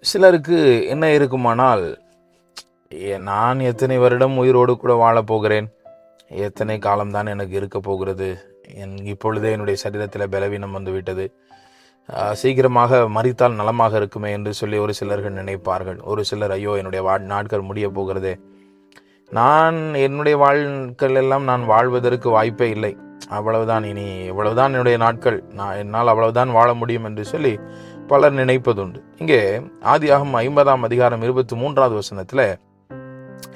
சிலருக்கு என்ன இருக்குமானால், நான் எத்தனை வருடம் உயிரோடு கூட வாழப்போகிறேன், எத்தனை காலம்தான் எனக்கு இருக்க போகிறது, இப்பொழுதே என்னுடைய சரீரத்தில் பலவீனம் வந்துவிட்டது, சீக்கிரமாக மரித்தால் நலமாக இருக்குமே என்று சொல்லி ஒரு சிலர்கள் நினைப்பார்கள். ஒரு சிலர், ஐயோ என்னுடைய நாட்கள் முடிய போகிறதே, நான் என்னுடைய வாழ்க்கைகள் எல்லாம் நான் வாழ்வதற்கு வாய்ப்பே இல்லை, அவ்வளவுதான், இனி இவ்வளவுதான் என்னுடைய நாட்கள், என்னால் அவ்வளவுதான் வாழ முடியும் என்று சொல்லி பலர் நினைப்பதுண்டு. இங்கே ஆதியாகமம் 50ஆம் அதிகாரம் 23வது வசனத்தில்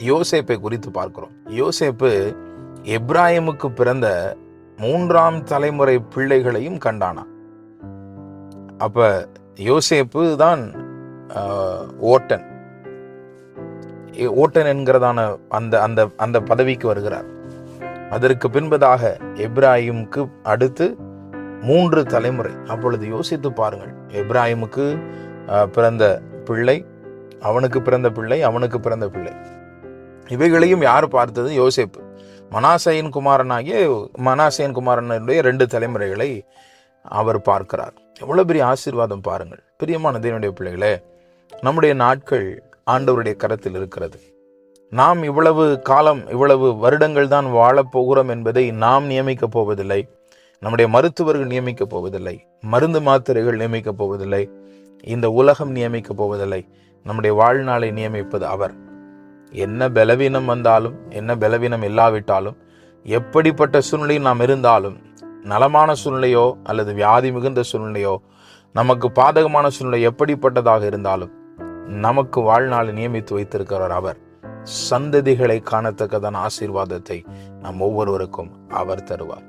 யோசேப்பை குறித்து பார்க்கிறோம். யோசேப்பு எப்ராயிமுக்கு பிறந்த 3ஆம் தலைமுறை பிள்ளைகளையும் கண்டானா. அப்ப யோசேப்பு தான் ஓட்டன் என்கிறதான அந்த அந்த அந்த பதவிக்கு வருகிறார். அதற்கு பின்பதாக எப்ராயிமுக்கு அடுத்து 3 தலைமுறை. அப்பொழுது யோசித்து பாருங்கள், எப்ராயிமுக்கு பிறந்த பிள்ளை, அவனுக்கு பிறந்த பிள்ளை, அவனுக்கு பிறந்த பிள்ளை, இவைகளையும் யார் பார்த்தது? யோசேப்பு. மனாசேயின் குமாரனுடைய 2 தலைமுறைகளை அவர் பார்க்கிறார். எவ்வளவு பெரிய ஆசீர்வாதம் பாருங்கள். பிரியமான தேவனுடைய பிள்ளைகளே, நம்முடைய நாட்கள் ஆண்டவருடைய கரத்தில் இருக்கிறது. நாம் இவ்வளவு காலம், இவ்வளவு வருடங்கள் தான் வாழப்போகிறோம் என்பதை நாம் நியமிக்கப் போவதில்லை, நம்முடைய மருத்துவர்கள் நியமிக்கப் போவதில்லை, மருந்து மாத்திரைகள் நியமிக்கப் போவதில்லை, இந்த உலகம் நியமிக்கப் போவதில்லை. நம்முடைய வாழ்நாளை நியமிப்பது அவர். என்ன பலவீனம் வந்தாலும், என்ன பலவீனம் இல்லாவிட்டாலும், எப்படிப்பட்ட சூழ்நிலையில் நாம் இருந்தாலும், நலமான சூழ்நிலையோ அல்லது வியாதி மிகுந்த சூழ்நிலையோ, நமக்கு பாதகமான சூழ்நிலை எப்படிப்பட்டதாக இருந்தாலும், நமக்கு வாழ்நாளை நியமித்து வைத்திருக்கிறார் அவர். சந்ததிகளை காணத்தக்கதான ஆசீர்வாதத்தை நம் ஒவ்வொருவருக்கும் அவர் தருவார்.